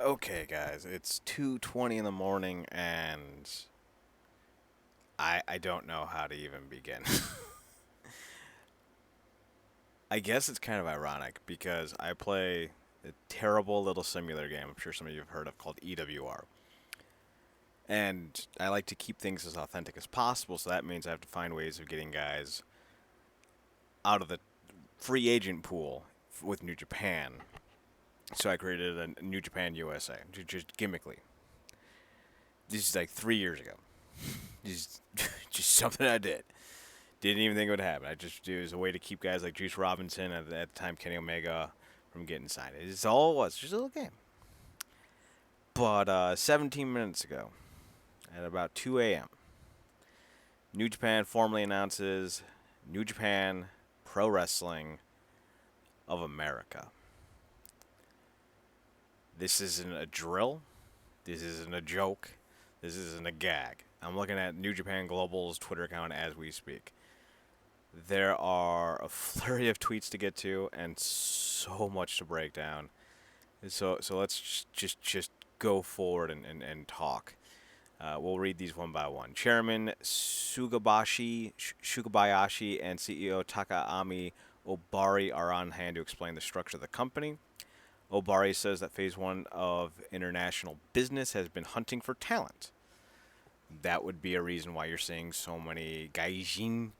Okay, guys, it's 2:20 in the morning, and I don't know how to even begin. I guess it's kind of ironic because I play a terrible little simulator game. I'm sure some of you have heard of called EWR, and I like to keep things as authentic as possible. So that means I have to find ways of getting guys out of the free agent pool with New Japan. So I created a New Japan USA, just gimmickly. This is like 3 years ago. Just, just something I did. Didn't even think it would happen. I just it was a way to keep guys like Juice Robinson at the time Kenny Omega from getting signed. It's all it was, just a little game. But 17 minutes ago, at about 2 a.m., New Japan formally announces New Japan Pro Wrestling of America. This isn't a drill. This isn't a joke. This isn't a gag. I'm looking at New Japan Global's Twitter account as we speak. There are a flurry of tweets to get to and so much to break down. So let's just go forward and talk. We'll read these one by one. Chairman Shugabayashi and CEO Takaami Obari are on hand to explain the structure of the company. Obari says that phase one of international business has been hunting for talent. That would be a reason why you're seeing so many gaijin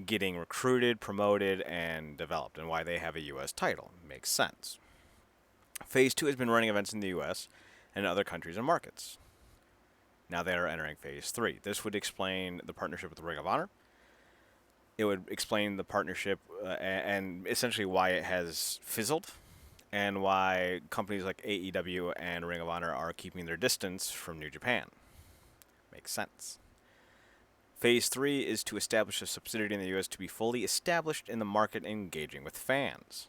getting recruited, promoted, and developed, and why they have a U.S. title. Makes sense. Phase 2 has been running events in the U.S. and other countries and markets. Now they are entering Phase 3. This would explain the partnership with Ring of Honor. It would explain the partnership and essentially why it has fizzled and why companies like AEW and Ring of Honor are keeping their distance from New Japan. Makes sense. Phase 3 is to establish a subsidiary in the U.S. to be fully established in the market and engaging with fans.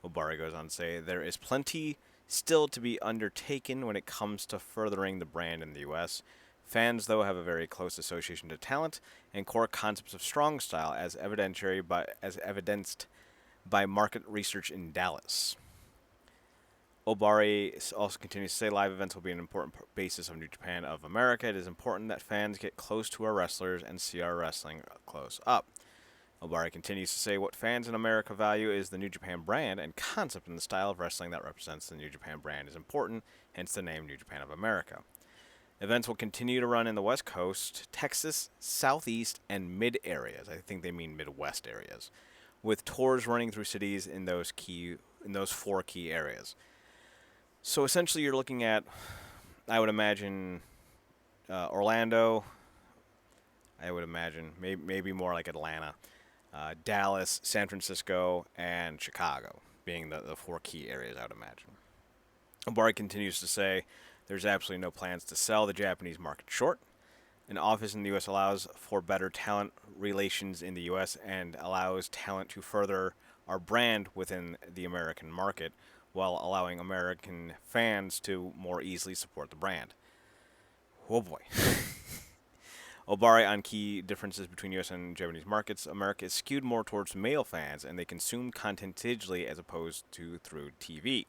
Obari goes on to say, there is plenty still to be undertaken when it comes to furthering the brand in the U.S. Fans, though, have a very close association to talent and core concepts of strong style as evidenced by market research in Dallas. Obari also continues to say live events will be an important basis of New Japan of America. It is important that fans get close to our wrestlers and see our wrestling close up. Obari continues to say what fans in America value is the New Japan brand and concept and the style of wrestling that represents the New Japan brand is important, hence the name New Japan of America. Events will continue to run in the West Coast, Texas, Southeast, and mid areas. I think they mean Midwest areas, with tours running through cities in those four key areas. So essentially, you're looking at, I would imagine, Orlando. I would imagine maybe more like Atlanta, Dallas, San Francisco, and Chicago being the four key areas. I would imagine. Obari continues to say there's absolutely no plans to sell the Japanese market short. An office in the U.S. allows for better talent relations in the U.S. and allows talent to further our brand within the American market, while allowing American fans to more easily support the brand. Oh boy. Obari on key differences between U.S. and Japanese markets. America is skewed more towards male fans, and they consume content digitally as opposed to through TV.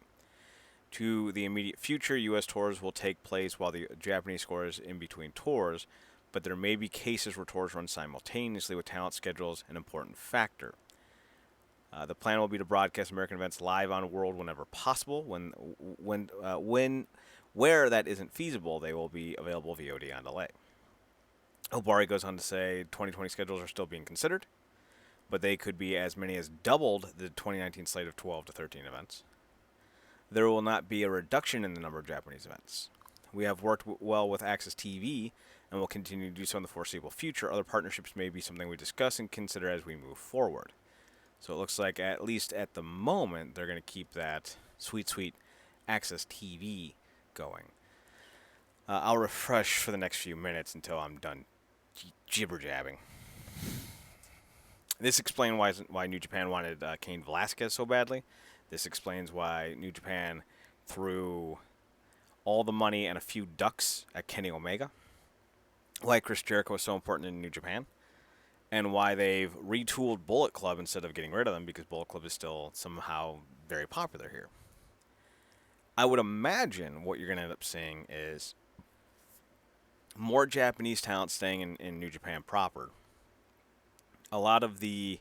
To the immediate future, U.S. tours will take place while the Japanese scores in between tours, but there may be cases where tours run simultaneously with talent schedules, an important factor. The plan will be to broadcast American events live on World whenever possible. Where that isn't feasible, they will be available VOD on delay. Obari goes on to say 2020 schedules are still being considered, but they could be as many as doubled the 2019 slate of 12 to 13 events. There will not be a reduction in the number of Japanese events. We have worked well with Access TV and will continue to do so in the foreseeable future. Other partnerships may be something we discuss and consider as we move forward. So it looks like, at least at the moment, they're going to keep that sweet Access TV going. I'll refresh for the next few minutes until I'm done jibber-jabbing. This explains why New Japan wanted Cain Velasquez so badly. This explains why New Japan threw all the money and a few ducks at Kenny Omega. Why Chris Jericho is so important in New Japan. And why they've retooled Bullet Club instead of getting rid of them, because Bullet Club is still somehow very popular here. I would imagine what you're going to end up seeing is more Japanese talent staying in New Japan proper. A lot of the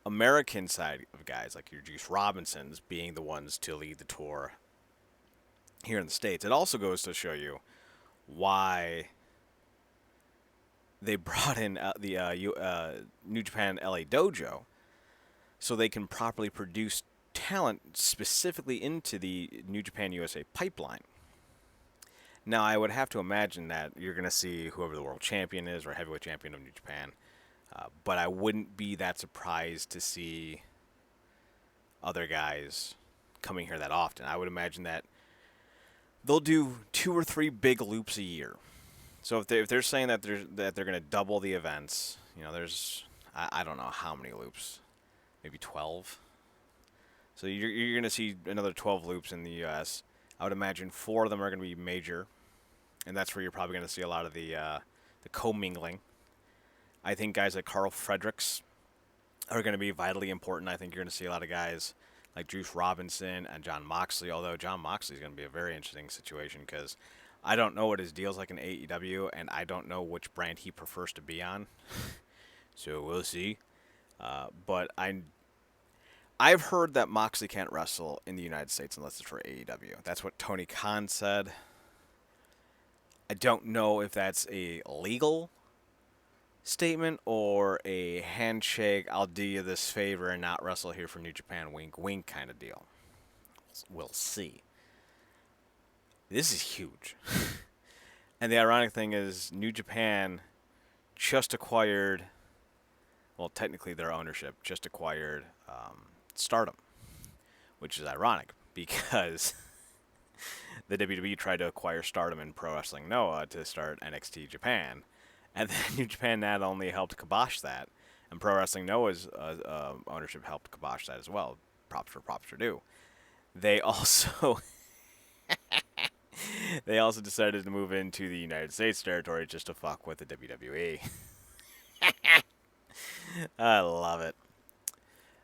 American side of guys, like your Juice Robinsons, being the ones to lead the tour here in the States. It also goes to show you why they brought in the New Japan LA Dojo, so they can properly produce talent specifically into the New Japan USA pipeline. Now, I would have to imagine that you're going to see whoever the world champion is or heavyweight champion of New Japan, but I wouldn't be that surprised to see other guys coming here that often. I would imagine that they'll do 2 or 3 big loops a year. So if they're saying that they're going to double the events, there's I don't know how many loops, maybe 12. So you're going to see another 12 loops in the U.S. I would imagine 4 of them are going to be major, and that's where you're probably going to see a lot of the commingling. I think guys like Carl Fredericks are going to be vitally important. I think you're going to see a lot of guys like Juice Robinson and Jon Moxley, although Jon Moxley is going to be a very interesting situation because I don't know what his deal's like in AEW, and I don't know which brand he prefers to be on. So we'll see. But I've heard that Moxley can't wrestle in the United States unless it's for AEW. That's what Tony Khan said. I don't know if that's a legal statement or a handshake, I'll do you this favor and not wrestle here for New Japan, wink, wink kind of deal. We'll see. This is huge. And the ironic thing is New Japan just acquired, well, technically their ownership just acquired Stardom, which is ironic because the WWE tried to acquire Stardom in Pro Wrestling Noah to start NXT Japan. And then New Japan not only helped kibosh that, and Pro Wrestling Noah's ownership helped kibosh that as well. Props for due. They also decided to move into the United States territory just to fuck with the WWE. I love it.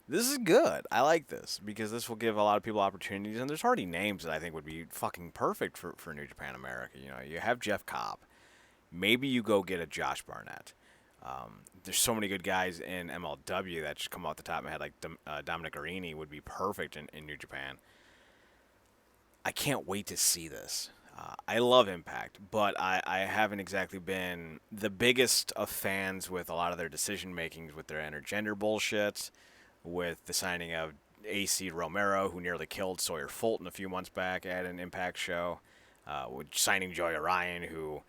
This is good. I like this because this will give a lot of people opportunities, and there's already names that I think would be fucking perfect for New Japan America. You have Jeff Cobb. Maybe you go get a Josh Barnett. There's so many good guys in MLW that just come off the top of my head, like Dominic Arini would be perfect in New Japan. I can't wait to see this. I love Impact, but I haven't exactly been the biggest of fans with a lot of their decision-makings with their intergender bullshit, with the signing of AC Romero, who nearly killed Sawyer Fulton a few months back at an Impact show, with signing Joey Ryan, who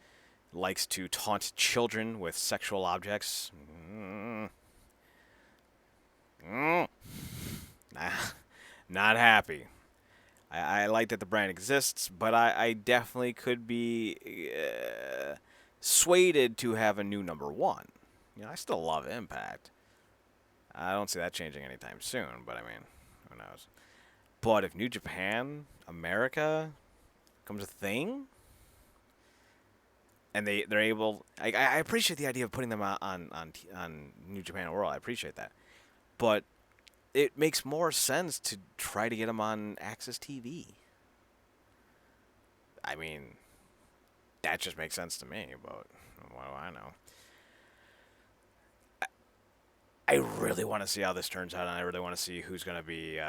likes to taunt children with sexual objects. Not happy. I like that the brand exists, but I definitely could be swayed to have a new number one. I still love Impact. I don't see that changing anytime soon, but I mean, who knows? But if New Japan America becomes a thing, and they're able, I appreciate the idea of putting them on New Japan World. I appreciate that, but it makes more sense to try to get them on Access TV. I mean, that just makes sense to me, but what do I know? I really want to see how this turns out, and I really want to see who's going to be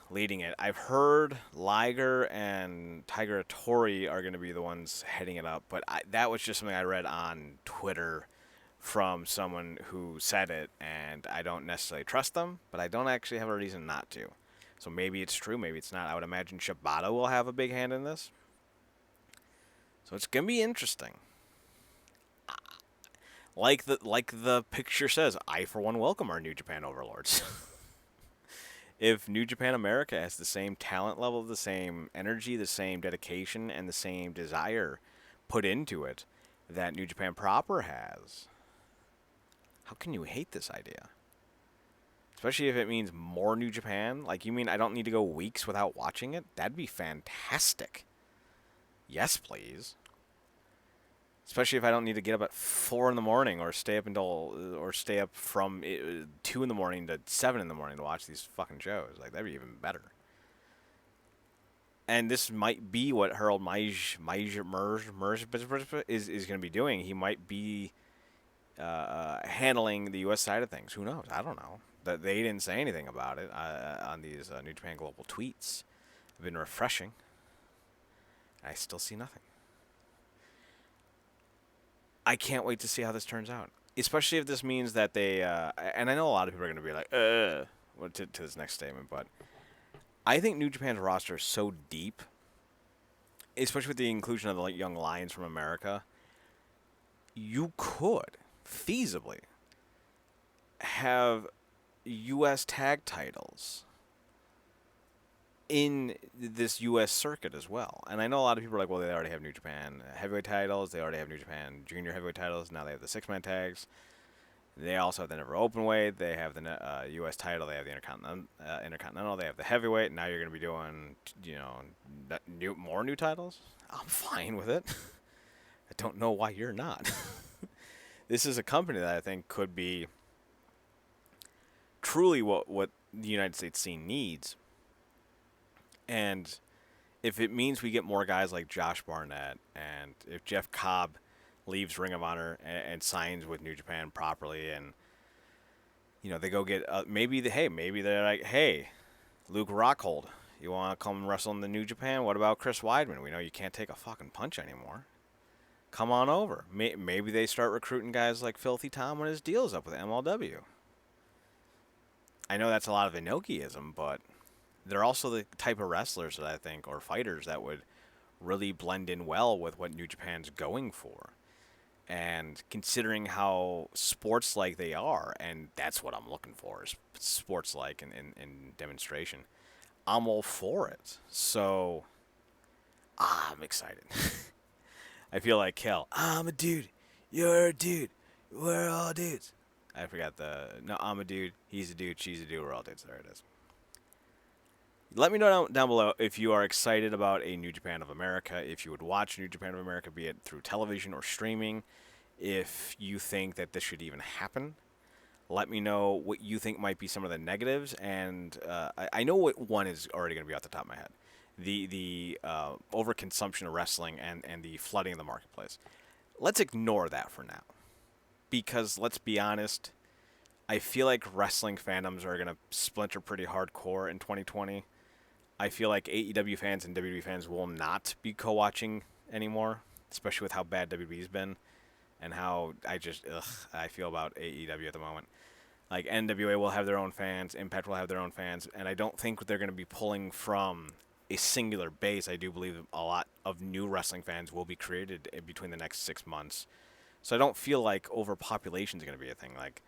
leading it. I've heard Liger and Tiger Hattori are going to be the ones heading it up, but that was just something I read on Twitter from someone who said it, and I don't necessarily trust them, but I don't actually have a reason not to. So maybe it's true, maybe it's not. I would imagine Shibata will have a big hand in this. So it's going to be interesting. Like the picture says, I for one welcome our New Japan overlords. If New Japan America has the same talent level, the same energy, the same dedication, and the same desire put into it that New Japan proper has, how can you hate this idea? Especially if it means more New Japan. Like, you mean I don't need to go weeks without watching it? That'd be fantastic. Yes, please. Especially if I don't need to get up at 4 in the morning or stay up from 2 in the morning to 7 in the morning to watch these fucking shows. Like, that'd be even better. And this might be what Harold Maj is going to be doing. He might be handling the U.S. side of things. Who knows? I don't know. That they didn't say anything about it on these New Japan Global tweets. Have been refreshing. I still see nothing. I can't wait to see how this turns out. Especially if this means that they, and I know a lot of people are going to be like, to this next statement, but I think New Japan's roster is so deep, especially with the inclusion of the young lions from America, you could feasibly have U.S. tag titles in this U.S. circuit as well. And I know a lot of people are like, well, they already have New Japan heavyweight titles. They already have New Japan junior heavyweight titles. Now they have the six-man tags. They also have the Never Openweight. They have the U.S. title. They have the Intercontinental. They have the heavyweight. Now you're going to be doing, more new titles. I'm fine with it. I don't know why you're not. This is a company that I think could be truly what the United States scene needs. And if it means we get more guys like Josh Barnett, and if Jeff Cobb leaves Ring of Honor and signs with New Japan properly, and they go get maybe they're like, hey, Luke Rockhold, you want to come wrestle in the New Japan? What about Chris Weidman? We know you can't take a fucking punch anymore. Come on over. Maybe they start recruiting guys like Filthy Tom when his deal's up with MLW. I know that's a lot of Inokiism, but they're also the type of wrestlers that I think, or fighters, that would really blend in well with what New Japan's going for. And considering how sports-like they are, and that's what I'm looking for, is sports-like in demonstration, I'm all for it. So, I'm excited. I feel like Kel. I'm a dude. You're a dude. We're all dudes. I forgot no, I'm a dude. He's a dude. She's a dude. We're all dudes. There it is. Let me know down below if you are excited about a New Japan of America, if you would watch New Japan of America, be it through television or streaming, if you think that this should even happen. Let me know what you think might be some of the negatives, and I know what one is already going to be off the top of my head. The overconsumption of wrestling and the flooding of the marketplace. Let's ignore that for now, because let's be honest, I feel like wrestling fandoms are going to splinter pretty hardcore in 2020. I feel like AEW fans and WWE fans will not be co-watching anymore, especially with how bad WWE's been and how I feel about AEW at the moment. Like, NWA will have their own fans, Impact will have their own fans, and I don't think they're going to be pulling from a singular base. I do believe a lot of new wrestling fans will be created between the next 6 months. So I don't feel like overpopulation is going to be a thing. Like,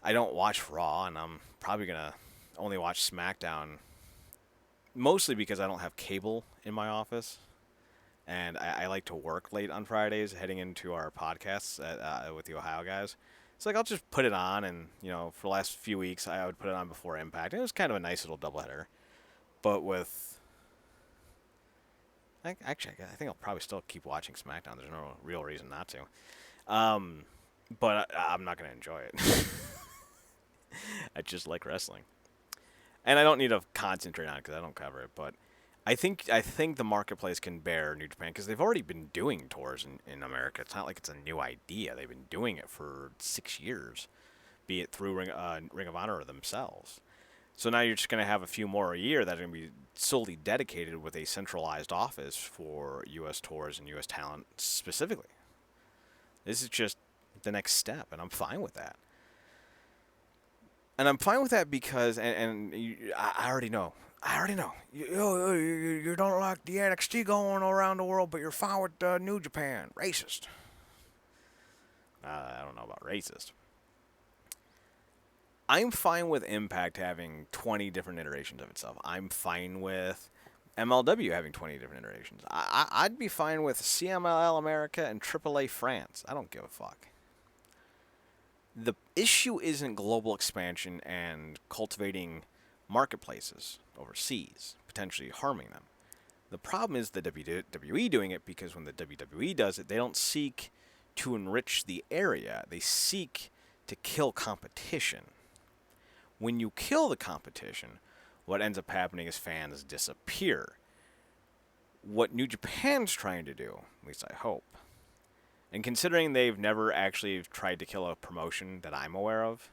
I don't watch Raw, and I'm probably going to only watch SmackDown, mostly because I don't have cable in my office, and I like to work late on Fridays heading into our podcasts with the Ohio guys. So, like, I'll just put it on, and, for the last few weeks, I would put it on before Impact. And it was kind of a nice little doubleheader. But with... Actually, I think I'll probably still keep watching SmackDown. There's no real reason not to. But I'm not going to enjoy it. I just like wrestling. And I don't need to concentrate on it because I don't cover it. But I think the marketplace can bear New Japan because they've already been doing tours in America. It's not like it's a new idea. They've been doing it for 6 years, be it through Ring of Honor or themselves. So now you're just going to have a few more a year that are going to be solely dedicated with a centralized office for U.S. tours and U.S. talent specifically. This is just the next step, and I'm fine with that. And I'm fine with that because, I already know. You don't like the NXT going around the world, but you're fine with New Japan. Racist. I don't know about racist. I'm fine with Impact having 20 different iterations of itself. I'm fine with MLW having 20 different iterations. I'd be fine with CMLL America and AAA France. I don't give a fuck. The issue isn't global expansion and cultivating marketplaces overseas, potentially harming them. The problem is the WWE doing it because when the WWE does it, they don't seek to enrich the area. They seek to kill competition. When you kill the competition, what ends up happening is fans disappear. What New Japan's trying to do, at least I hope, and considering they've never actually tried to kill a promotion that I'm aware of,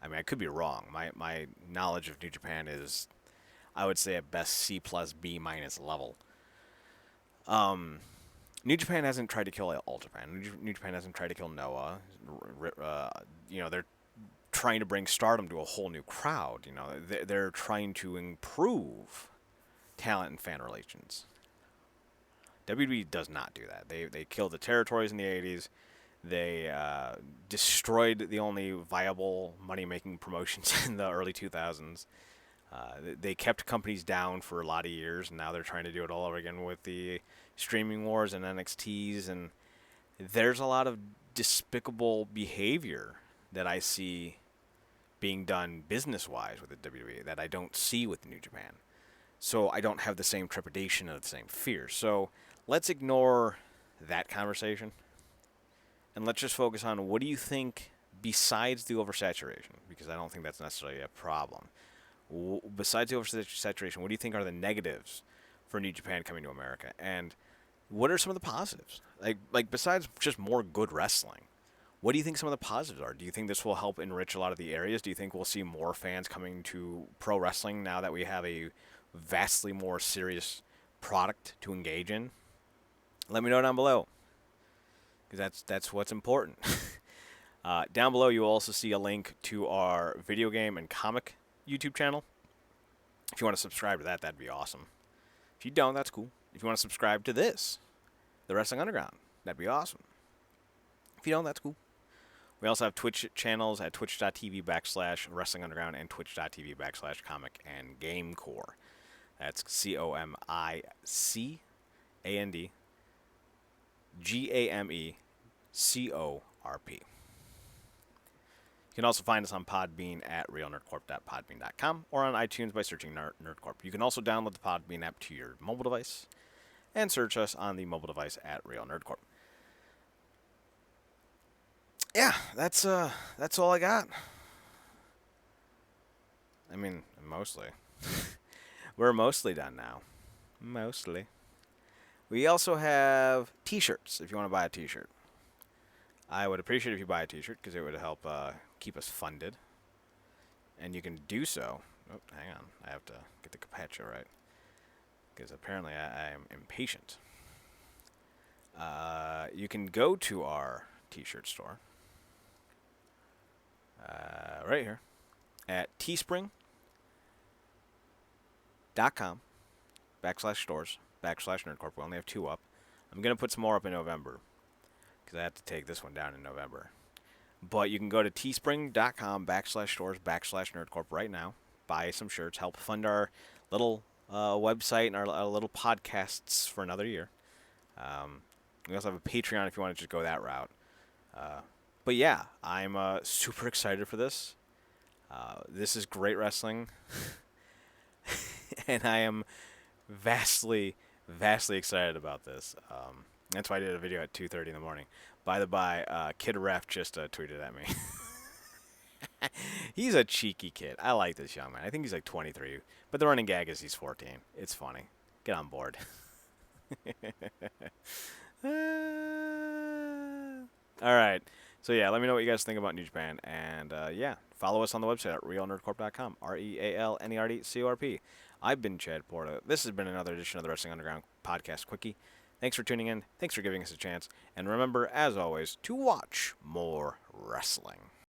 I mean, I could be wrong. My knowledge of New Japan is, I would say, at best C plus B minus level. New Japan hasn't tried to kill All Japan. New Japan hasn't tried to kill Noah. They're trying to bring Stardom to a whole new crowd. They're trying to improve talent and fan relations. WWE does not do that. They killed the territories in the 80s. They destroyed the only viable money-making promotions in the early 2000s. They kept companies down for a lot of years, and now they're trying to do it all over again with the streaming wars and NXTs. And there's a lot of despicable behavior that I see being done business-wise with the WWE that I don't see with New Japan. So I don't have the same trepidation or the same fear. So let's ignore that conversation, and let's just focus on what do you think besides the oversaturation, because I don't think that's necessarily a problem. Besides the oversaturation, what do you think are the negatives for New Japan coming to America? And what are some of the positives? Like besides just more good wrestling, what do you think some of the positives are? Do you think this will help enrich a lot of the areas? Do you think we'll see more fans coming to pro wrestling now that we have a vastly more serious product to engage in? Let me know down below, because that's what's important. Down below, you will also see a link to our video game and comic YouTube channel. If you want to subscribe to that, that'd be awesome. If you don't, that's cool. If you want to subscribe to this, the Wrestling Underground, that'd be awesome. If you don't, that's cool. We also have Twitch channels at twitch.tv/Wrestling Underground and twitch.tv/Comic and GameCorp. That's ComicGameCorp. You can also find us on Podbean at realnerdcorp.podbean.com or on iTunes by searching Nerdcorp. You can also download the Podbean app to your mobile device and search us on the mobile device at Real Nerdcorp. Yeah, that's all I got. I mean, mostly. We're mostly done now. Mostly. We also have t-shirts, if you want to buy a t-shirt. I would appreciate it if you buy a t-shirt, because it would help keep us funded. And you can do so. Oh, hang on. I have to get the Capacho right, because apparently I am impatient. You can go to our t-shirt store. Right here at teespring.com/stores/Nerdcorp. We only have 2 up. I'm going to put some more up in November, because I have to take this one down in November. But you can go to teespring.com/stores/Nerdcorp right now. Buy some shirts. Help fund our little website and our little podcasts for another year. We also have a Patreon if you want to just go that route. But yeah, I'm super excited for this. This is great wrestling. And I am vastly excited about this. That's why I did a video at 2:30 in the morning. By the by, Kid Ref just tweeted at me. He's a cheeky kid. I like this young man. I think he's like 23. But the running gag is he's 14. It's funny. Get on board. All right. So yeah, let me know what you guys think about New Japan. And yeah, follow us on the website at realnerdcorp.com. RealNerdcorp. I've been Chad Porta. This has been another edition of the Wrestling Underground Podcast Quickie. Thanks for tuning in. Thanks for giving us a chance. And remember, as always, to watch more wrestling.